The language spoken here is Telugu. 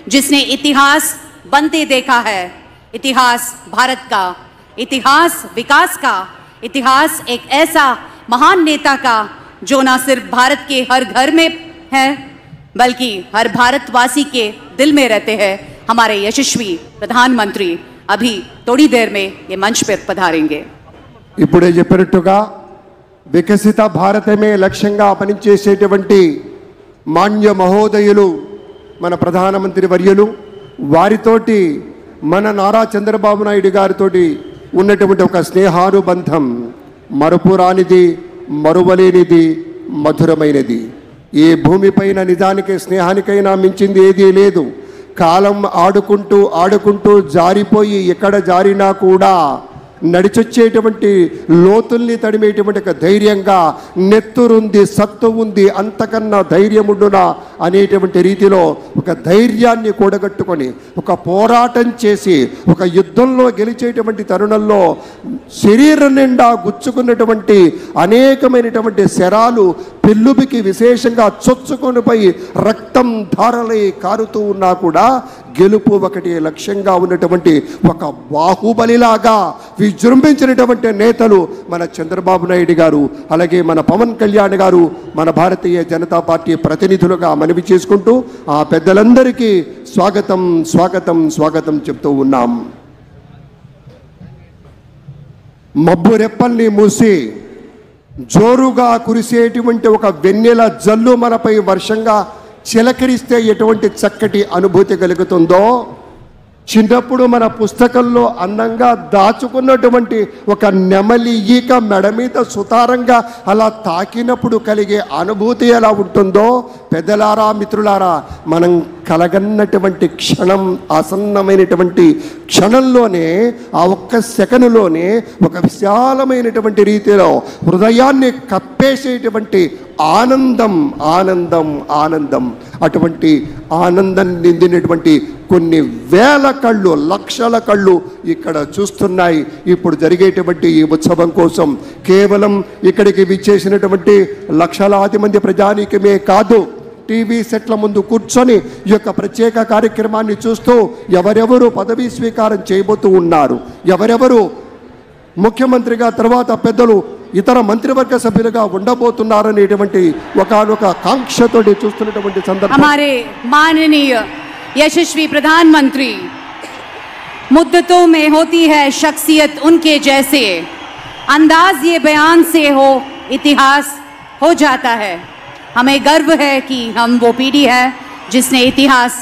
जिसने इतिहास बनते देखा है। इतिहास भारत का, इतिहास विकास का, इतिहास एक ऐसा महान नेता का जो न सिर्फ भारत के हर घर में है बल्कि हर भारतवासी के दिल में रहते हैं। हमारे यशस्वी प्रधानमंत्री अभी थोड़ी देर में ये मंच पर पधारेंगे। ఇప్పుడే చెప్పినట్టుగా వికసిత భారతమే లక్ష్యంగా పనిచేసేటువంటి మాన్య మహోదయులు మన ప్రధానమంత్రి వర్యులు, వారితోటి మన నారా చంద్రబాబు నాయుడు గారితోటి ఉన్నటువంటి ఒక స్నేహానుబంధం మరుపురానిది, మరువలేనిది, మధురమైనది. ఏ భూమిపైన నిజానికి స్నేహానికైనా మించింది ఏదీ లేదు. కాలం ఆడుకుంటూ ఆడుకుంటూ జారిపోయి ఎక్కడ జారినా కూడా నడిచొచ్చేటువంటి లోతుల్ని తడిమేటువంటి ఒక ధైర్యంగా నెత్తురుంది, సత్తు ఉంది, అంతకన్నా ధైర్యం ఉండునా అనేటువంటి రీతిలో ఒక ధైర్యాన్ని కూడగట్టుకొని ఒక పోరాటం చేసి ఒక యుద్ధంలో గెలిచేటువంటి తరుణంలో శరీరం నిండా గుచ్చుకున్నటువంటి అనేకమైనటువంటి శరాలు పెళ్ళుబికి విశేషంగా చొచ్చుకొనిపోయి రక్తం ధారలై కారుతూ ఉన్నా కూడా గెలుపు ఒకటి లక్ష్యంగా ఉన్నటువంటి ఒక బాహుబలిలాగా విజృంభించినటువంటి నేతలు మన చంద్రబాబు నాయుడు గారు, అలాగే మన పవన్ కళ్యాణ్ గారు, మన భారతీయ జనతా పార్టీ ప్రతినిధులుగా మనవి చేసుకుంటూ ఆ పెద్దలందరికీ స్వాగతం స్వాగతం స్వాగతం చెప్తూ ఉన్నాం. మబ్బు రెప్పల్ని మూసి జోరుగా కురిసేటువంటి ఒక వెన్నెల జల్లు మనపై వర్షంగా చిలకరిస్తే ఎటువంటి చక్కటి అనుభూతి కలుగుతుందో, చిన్నప్పుడు మన పుస్తకంలో అందంగా దాచుకున్నటువంటి ఒక నెమలి ఈక మెడ మీద సుతారంగా అలా తాకినప్పుడు కలిగే అనుభూతి ఎలా ఉంటుందో, పెద్దలారా మిత్రులారా, మనం కలగన్నటువంటి క్షణం, ఆసన్నమైనటువంటి క్షణంలోనే, ఆ ఒక్క సెకనులోనే ఒక విశాలమైనటువంటి రీతిలో హృదయాన్ని కప్పేసేటువంటి ఆనందం ఆనందం ఆనందం. అటువంటి ఆనందం నిండినటువంటి కొన్ని వేల కళ్ళు, లక్షల కళ్ళు ఇక్కడ చూస్తున్నాయి. ఇప్పుడు జరిగేటువంటి ఈ ఉత్సవం కోసం కేవలం ఇక్కడికి విచ్చేసినటువంటి లక్షలాది మంది ప్రజానీకమే కాదు, టీవీ సెట్ల ముందు కూర్చొని ఈ యొక్క ప్రత్యేక కార్యక్రమాన్ని చూస్తూ ఎవరెవరు పదవీ స్వీకారం చేయబోతూ ఉన్నారు, ఎవరెవరు ముఖ్యమంత్రిగా తర్వాత పెద్దలు ఇతర మంత్రివర్గ సభ్యులుగా ఉండబోతున్నారనేటువంటి ఒకనొక కాంక్షతోటి చూస్తున్నటువంటి సందర్భం. हमारे माननीय यशस्वी प्रधानमंत्री, मुद्दतों में होती है शख्सियत उनके जैसे, अंदाज ये बयान से हो इतिहास हो जाता है। हमें गर्व है कि हम वो पीढ़ी है जिसने इतिहास